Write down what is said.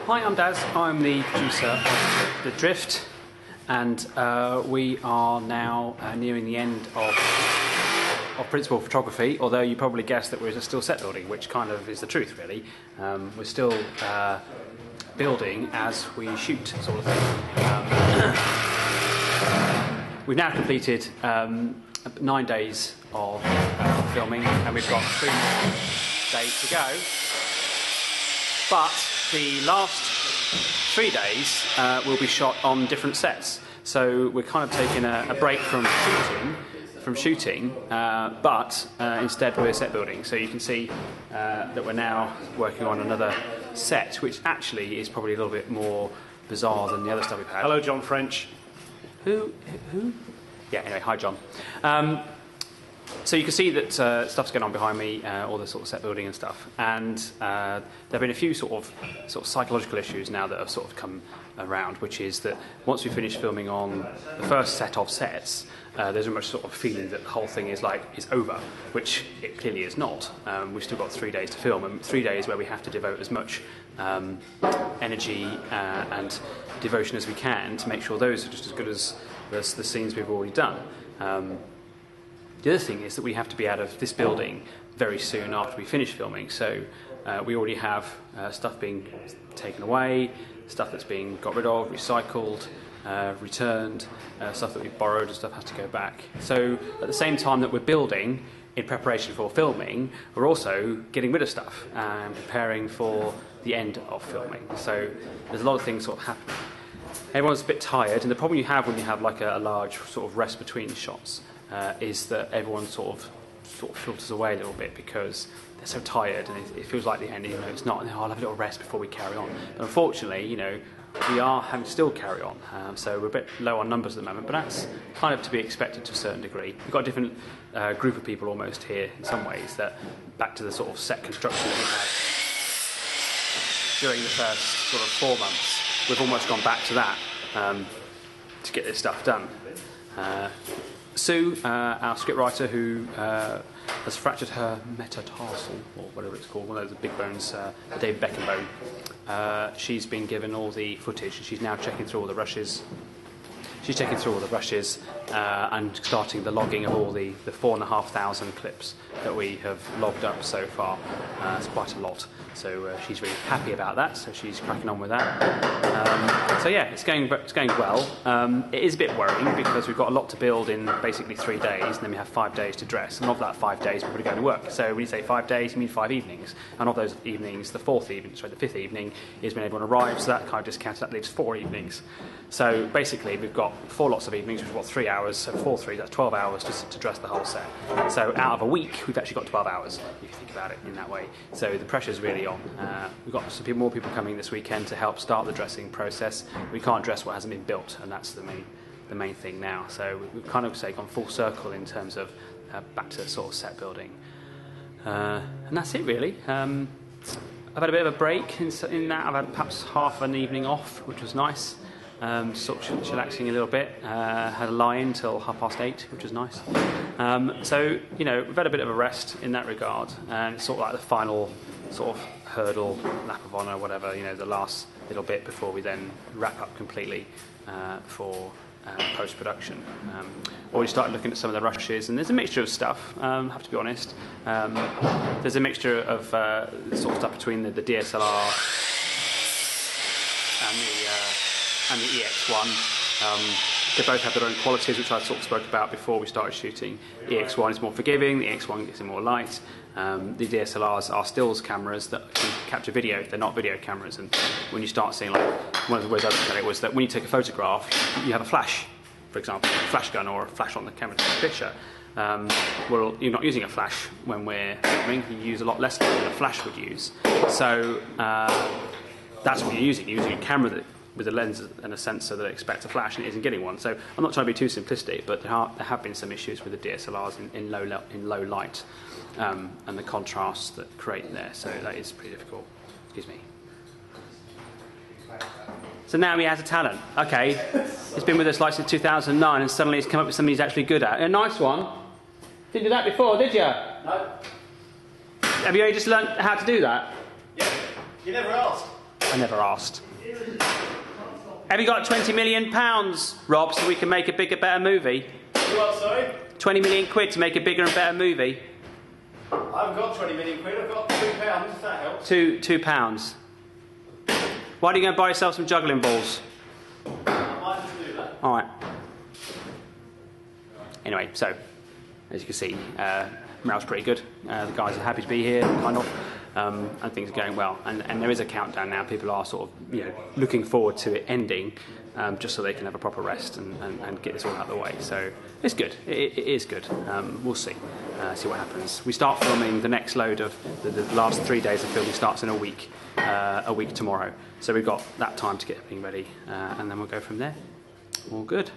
Hi, I'm Daz. I'm the producer of The Drift, and we are now nearing the end of principal photography, although you probably guessed that we're still set building, which kind of is the truth, really. We're still building as we shoot, sort of thing. We've now completed 9 days of filming, and we've got 3 more days to go. But the last 3 days will be shot on different sets. So we're kind of taking a break from shooting, but instead we're set building. So you can see that we're now working on another set, which actually is probably a little bit more bizarre than the other stuff we've had. Hello, John French. Who? Yeah, anyway, hi John. So you can see that stuff's going on behind me, all the sort of set building and stuff, and there have been a few sort of psychological issues now that have sort of come around, which is that once we finish filming on the first set of sets, there's a much sort of feeling that the whole thing is over, which it clearly is not. We've still got 3 days to film, and 3 days where we have to devote as much energy and devotion as we can to make sure those are just as good as the scenes we've already done. The other thing is that we have to be out of this building very soon after we finish filming, so we already have stuff being taken away, stuff that's being got rid of, recycled, returned, stuff that we've borrowed and stuff has to go back. So at the same time that we're building in preparation for filming, we're also getting rid of stuff and preparing for the end of filming. So there's a lot of things sort of happening. Everyone's a bit tired, and the problem you have when you have like a large sort of rest between shots is that everyone sort of filters away a little bit because they're so tired, and it feels like the end. It's not. Oh, I'll have a little rest before we carry on. But unfortunately, we are having to still carry on. So we're a bit low on numbers at the moment, but that's kind of to be expected to a certain degree. We've got a different group of people almost here in some ways. That back to the sort of set construction that we had during the first sort of 4 months. We've almost gone back to that to get this stuff done. Sue, our scriptwriter, who has fractured her metatarsal, or whatever it's called, one of those big bones, the David Beckham bone, she's been given all the footage, and she's now checking through all the rushes. She's checking through all the rushes and starting the logging of all the 4,500 clips that we have logged up so far. It's quite a lot. So she's really happy about that, so she's cracking on with that. So yeah, it's going well. It is a bit worrying because we've got a lot to build in basically 3 days, and then we have 5 days to dress. And of that 5 days, we're going to go to work. So when you say 5 days, you mean 5 evenings. And of those evenings, the 5th evening is when everyone arrives. So that kind of discounts, that leaves 4 evenings. So basically, we've got 4 lots of evenings, which is 3 hours. So 4 3, that's 12 hours to dress the whole set. So out of a week, we've actually got 12 hours, if you think about it in that way. So the pressure's really on. We've got more people coming this weekend to help start the dressing process. We can't dress what hasn't been built, and that's the main thing now. So we've kind of gone full circle in terms of back to sort of set building. And that's it, really. I've had a bit of a break in that. I've had perhaps half an evening off, which was nice. Sort of chillaxing a little bit. Had a lie-in till 8:30, which was nice. So, we've had a bit of a rest in that regard, and it's sort of like the final sort of hurdle, lap of honour, whatever, the last little bit before we then wrap up completely for post-production. Already started looking at some of the rushes, and there's a mixture of stuff, have to be honest. There's a mixture of sort of stuff between the DSLR and the EX1. They both have their own qualities, which I sort of spoke about before we started shooting. The EX1 is more forgiving, the EX1 gets in more light. The DSLRs are stills cameras that can capture video. They're not video cameras. And when you start seeing, one of the ways I looked at it was that when you take a photograph, you have a flash, for example, a flash gun or a flash on the camera to take a picture. Well, you're not using a flash when we're filming. You use a lot less than a flash would use. So that's what you're using. You're using a camera with a lens and a sensor that expects a flash, and it isn't getting one. So I'm not trying to be too simplistic, but there have been some issues with the DSLRs in low light, and the contrasts that create there. So that is pretty difficult. Excuse me. So now he has a talent. Okay, he's been with us since 2009, and suddenly he's come up with something he's actually good at. A nice one. Didn't do that before, did you? No. Have you only just learnt how to do that? Yeah. You never asked. I never asked. Have you got £20 million, Rob, so we can make a bigger, better movie? What, sorry? 20 million quid to make a bigger and better movie. I haven't got 20 million quid, I've got £2, if that helps. £2. Why don't you go and buy yourself some juggling balls? I might have to do that. Alright. Anyway, so, as you can see, morale's pretty good. The guys are happy to be here, kind of, and things are going well. And there is a countdown now. People are sort of, looking forward to it ending, just so they can have a proper rest and get this all out of the way. So it's good. It is good. We'll see. See what happens. We start filming the next load of the last 3 days of filming starts in a week tomorrow. So we've got that time to get everything ready, and then we'll go from there. All good.